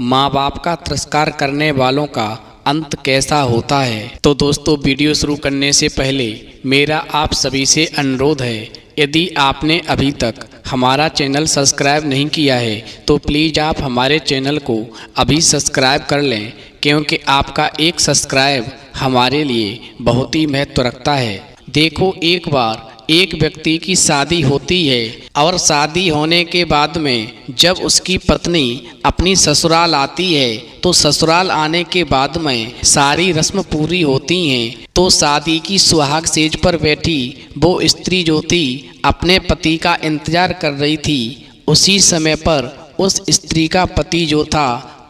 माँ बाप का तिरस्कार करने वालों का अंत कैसा होता है। तो दोस्तों, वीडियो शुरू करने से पहले मेरा आप सभी से अनुरोध है, यदि आपने अभी तक हमारा चैनल सब्सक्राइब नहीं किया है तो प्लीज़ आप हमारे चैनल को अभी सब्सक्राइब कर लें, क्योंकि आपका एक सब्सक्राइब हमारे लिए बहुत ही महत्व रखता है। देखो, एक बार एक व्यक्ति की शादी होती है और शादी होने के बाद में जब उसकी पत्नी अपनी ससुराल आती है तो ससुराल आने के बाद में सारी रस्म पूरी होती हैं। तो शादी की सुहाग सेज पर बैठी वो स्त्री जो थी अपने पति का इंतजार कर रही थी। उसी समय पर उस स्त्री का पति जो था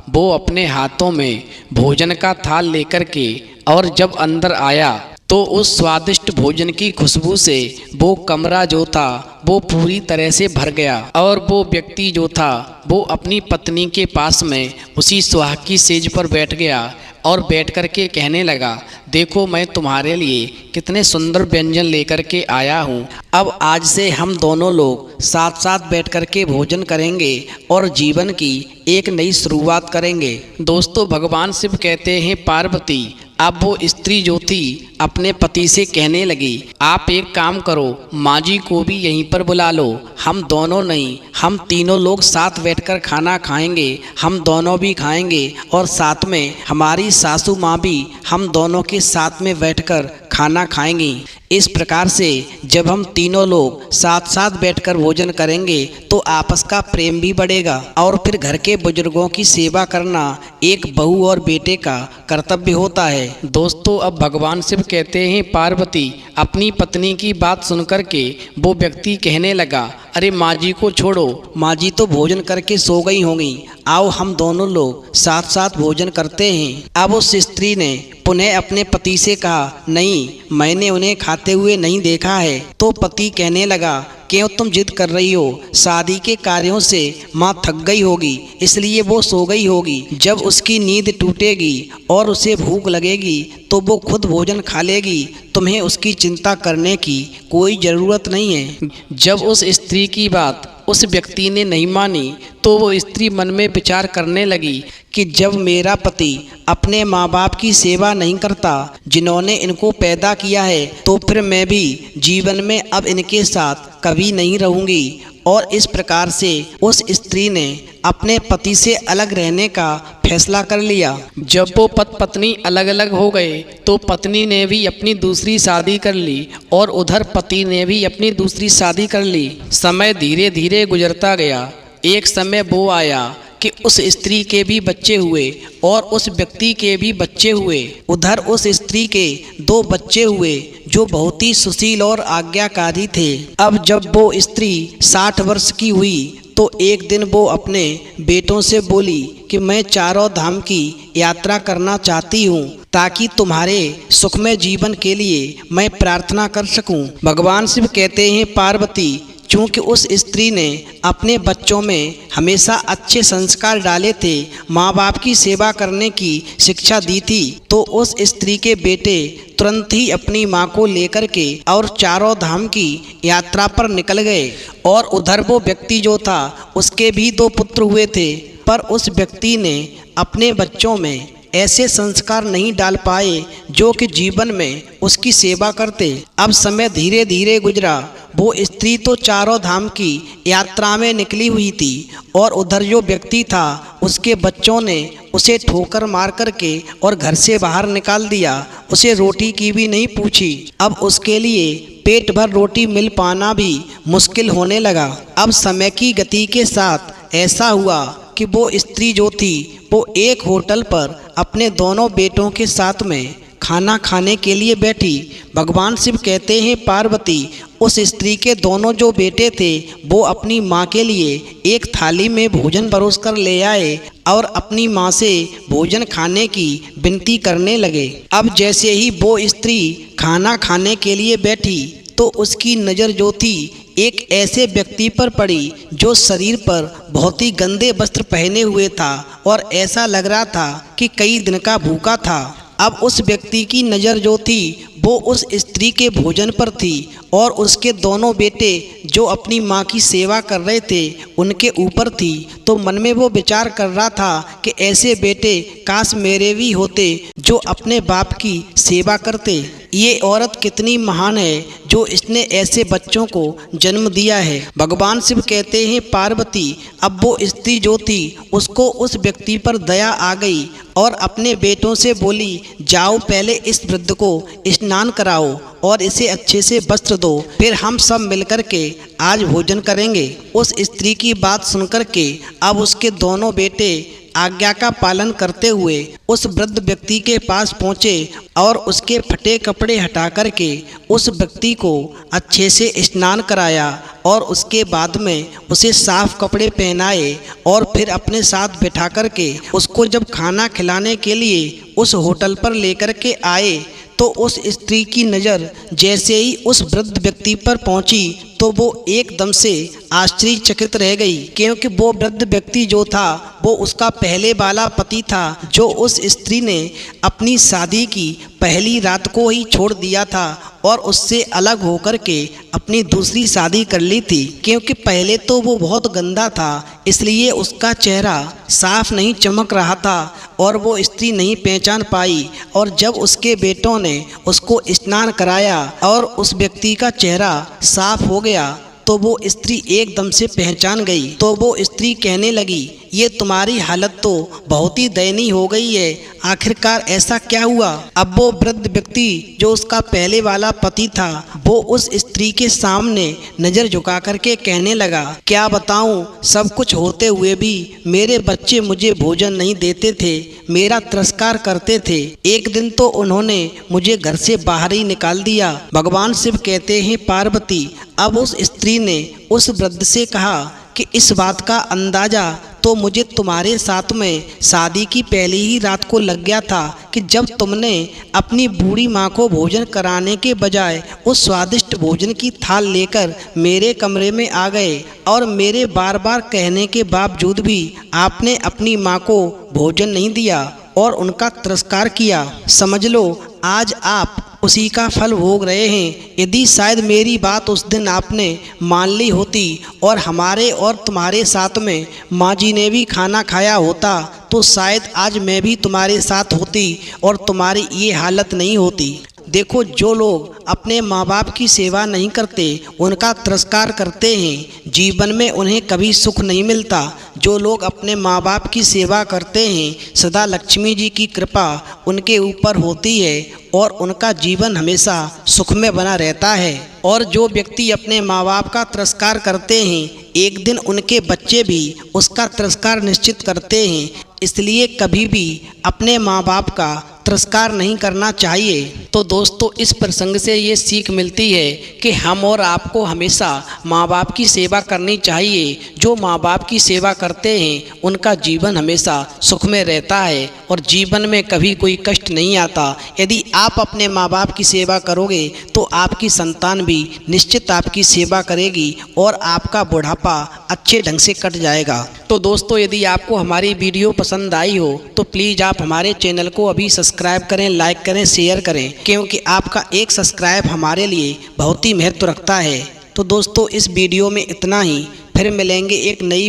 वो अपने हाथों में भोजन का थाल लेकर के और जब अंदर आया तो उस स्वादिष्ट भोजन की खुशबू से वो कमरा जो था वो पूरी तरह से भर गया और वो व्यक्ति जो था वो अपनी पत्नी के पास में उसी सुहाग की सेज पर बैठ गया और बैठ कर के कहने लगा, देखो मैं तुम्हारे लिए कितने सुंदर व्यंजन लेकर के आया हूँ। अब आज से हम दोनों लोग साथ साथ बैठ कर के भोजन करेंगे और जीवन की एक नई शुरुआत करेंगे। दोस्तों, भगवान शिव कहते हैं पार्वती। अब वो स्त्री जो थी अपने पति से कहने लगी, आप एक काम करो, माँ जी को भी यहीं पर बुला लो। हम दोनों नहीं, हम तीनों लोग साथ बैठकर खाना खाएंगे। हम दोनों भी खाएंगे और साथ में हमारी सासू माँ भी हम दोनों के साथ में बैठकर खाना खाएंगी। इस प्रकार से जब हम तीनों लोग साथ साथ बैठकर भोजन करेंगे तो आपस का प्रेम भी बढ़ेगा और फिर घर के बुजुर्गों की सेवा करना एक बहू और बेटे का कर्तव्य होता है। दोस्तों, अब भगवान शिव कहते हैं पार्वती। अपनी पत्नी की बात सुनकर के वो व्यक्ति कहने लगा, अरे माँ जी को छोड़ो, माँ जी तो भोजन करके सो गई होंगी। आओ हम दोनों लोग साथ साथ भोजन करते हैं। अब उस स्त्री ने पुनः अपने पति से कहा, नहीं, मैंने उन्हें खाते हुए नहीं देखा है। तो पति कहने लगा, क्यों तुम जिद कर रही हो? शादी के कार्यों से माँ थक गई होगी, इसलिए वो सो गई होगी। जब उसकी नींद टूटेगी और उसे भूख लगेगी तो वो खुद भोजन खा लेगी। तुम्हें उसकी चिंता करने की कोई ज़रूरत नहीं है। जब उस स्त्री की बात उस व्यक्ति ने नहीं मानी तो वो स्त्री मन में विचार करने लगी कि जब मेरा पति अपने माँ बाप की सेवा नहीं करता जिन्होंने इनको पैदा किया है, तो फिर मैं भी जीवन में अब इनके साथ कभी नहीं रहूँगी। और इस प्रकार से उस स्त्री ने अपने पति से अलग रहने का फैसला कर लिया। जब वो पत्नी अलग अलग हो गए तो पत्नी ने भी अपनी दूसरी शादी कर ली और उधर पति ने भी अपनी दूसरी शादी कर ली। समय धीरे धीरे गुजरता गया। एक समय वो आया कि उस स्त्री के भी बच्चे हुए और उस व्यक्ति के भी बच्चे हुए। उधर उस स्त्री के 2 बच्चे हुए जो बहुत ही सुशील और आज्ञाकारी थे। अब जब वो स्त्री 60 वर्ष की हुई तो एक दिन वो अपने बेटों से बोली कि मैं चारों धाम की यात्रा करना चाहती हूँ ताकि तुम्हारे सुखमय जीवन के लिए मैं प्रार्थना कर सकूँ। भगवान शिव कहते हैं पार्वती, चूँकि उस स्त्री ने अपने बच्चों में हमेशा अच्छे संस्कार डाले थे, माँ बाप की सेवा करने की शिक्षा दी थी, तो उस स्त्री के बेटे तुरंत ही अपनी माँ को लेकर के और चारों धाम की यात्रा पर निकल गए। और उधर वो व्यक्ति जो था उसके भी 2 पुत्र हुए थे, पर उस व्यक्ति ने अपने बच्चों में ऐसे संस्कार नहीं डाल पाए जो कि जीवन में उसकी सेवा करते। अब समय धीरे धीरे गुजरा। वो स्त्री तो चारों धाम की यात्रा में निकली हुई थी और उधर जो व्यक्ति था उसके बच्चों ने उसे ठोकर मार करके और घर से बाहर निकाल दिया। उसे रोटी की भी नहीं पूछी। अब उसके लिए पेट भर रोटी मिल पाना भी मुश्किल होने लगा। अब समय की गति के साथ ऐसा हुआ कि वो स्त्री जो थी वो एक होटल पर अपने दोनों बेटों के साथ में खाना खाने के लिए बैठी। भगवान शिव कहते हैं पार्वती, उस स्त्री के दोनों जो बेटे थे वो अपनी माँ के लिए एक थाली में भोजन परोस कर ले आए और अपनी माँ से भोजन खाने की विनती करने लगे। अब जैसे ही वो स्त्री खाना खाने के लिए बैठी तो उसकी नज़र जो थी एक ऐसे व्यक्ति पर पड़ी जो शरीर पर बहुत ही गंदे वस्त्र पहने हुए था और ऐसा लग रहा था कि कई दिन का भूखा था। अब उस व्यक्ति की नज़र जो थी वो उस स्त्री के भोजन पर थी और उसके दोनों बेटे जो अपनी माँ की सेवा कर रहे थे उनके ऊपर थी। तो मन में वो विचार कर रहा था कि ऐसे बेटे काश मेरे भी होते जो अपने बाप की सेवा करते। ये औरत कितनी महान है जो इसने ऐसे बच्चों को जन्म दिया है। भगवान शिव कहते हैं पार्वती, अब वो स्त्री जो थी उसको उस व्यक्ति पर दया आ गई और अपने बेटों से बोली, जाओ पहले इस वृद्ध को स्नान कराओ और इसे अच्छे से वस्त्र दो, फिर हम सब मिलकर के आज भोजन करेंगे। उस स्त्री की बात सुनकर के अब उसके दोनों बेटे आज्ञा का पालन करते हुए उस वृद्ध व्यक्ति के पास पहुँचे और उसके फटे कपड़े हटा कर के उस व्यक्ति को अच्छे से स्नान कराया और उसके बाद में उसे साफ कपड़े पहनाए और फिर अपने साथ बैठा कर के उसको जब खाना खिलाने के लिए उस होटल पर लेकर के आए तो उस स्त्री की नज़र जैसे ही उस वृद्ध व्यक्ति पर पहुंची तो वो एकदम से आश्चर्यचकित रह गई, क्योंकि वो वृद्ध व्यक्ति जो था वो उसका पहले वाला पति था जो उस स्त्री ने अपनी शादी की पहली रात को ही छोड़ दिया था और उससे अलग होकर के अपनी दूसरी शादी कर ली थी। क्योंकि पहले तो वो बहुत गंदा था इसलिए उसका चेहरा साफ नहीं चमक रहा था और वो स्त्री नहीं पहचान पाई। और जब उसके बेटों ने उसको स्नान कराया और उस व्यक्ति का चेहरा साफ हो गया तो वो स्त्री एकदम से पहचान गई। तो वो स्त्री कहने लगी, ये तुम्हारी हालत तो बहुत ही दयनीय हो गई है, आखिरकार ऐसा क्या हुआ। अब वो वृद्ध व्यक्ति जो उसका पहले वाला पति था वो उस स्त्री के सामने नज़र झुका करके कहने लगा, क्या बताऊं, सब कुछ होते हुए भी मेरे बच्चे मुझे भोजन नहीं देते थे, मेरा तिरस्कार करते थे। एक दिन तो उन्होंने मुझे घर से बाहर ही निकाल दिया। भगवान शिव कहते हैं पार्वती, अब उस स्त्री ने उस वृद्ध से कहा कि इस बात का अंदाज़ा तो मुझे तुम्हारे साथ में शादी की पहली ही रात को लग गया था कि जब तुमने अपनी बूढ़ी माँ को भोजन कराने के बजाय उस स्वादिष्ट भोजन की थाल लेकर मेरे कमरे में आ गए और मेरे बार बार कहने के बावजूद भी आपने अपनी माँ को भोजन नहीं दिया और उनका तिरस्कार किया। समझ लो आज आप उसी का फल भोग रहे हैं। यदि शायद मेरी बात उस दिन आपने मान ली होती और हमारे और तुम्हारे साथ में माँ जी ने भी खाना खाया होता तो शायद आज मैं भी तुम्हारे साथ होती और तुम्हारी ये हालत नहीं होती। देखो, जो लोग अपने माँ बाप की सेवा नहीं करते, उनका तिरस्कार करते हैं, जीवन में उन्हें कभी सुख नहीं मिलता। जो लोग अपने माँ बाप की सेवा करते हैं, सदा लक्ष्मी जी की कृपा उनके ऊपर होती है और उनका जीवन हमेशा सुख में बना रहता है। और जो व्यक्ति अपने माँ बाप का तिरस्कार करते हैं, एक दिन उनके बच्चे भी उसका तिरस्कार निश्चित करते हैं। इसलिए कभी भी अपने माँ बाप का तिरस्कार नहीं करना चाहिए। तो दोस्तों, इस प्रसंग से ये सीख मिलती है कि हम और आपको हमेशा माँ बाप की सेवा करनी चाहिए। जो माँ बाप की सेवा करते हैं उनका जीवन हमेशा सुख में रहता है और जीवन में कभी कोई कष्ट नहीं आता। यदि आप अपने माँ बाप की सेवा करोगे तो आपकी संतान भी निश्चित आपकी सेवा करेगी और आपका बुढ़ापा अच्छे ढंग से कट जाएगा। तो दोस्तों, यदि आपको हमारी वीडियो पसंद आई हो तो प्लीज़ आप हमारे चैनल को अभी सब्सक्राइब करें, लाइक करें, शेयर करें, क्योंकि आपका एक सब्सक्राइब हमारे लिए बहुत ही महत्व रखता है। तो दोस्तों, इस वीडियो में इतना ही, फिर मिलेंगे एक नई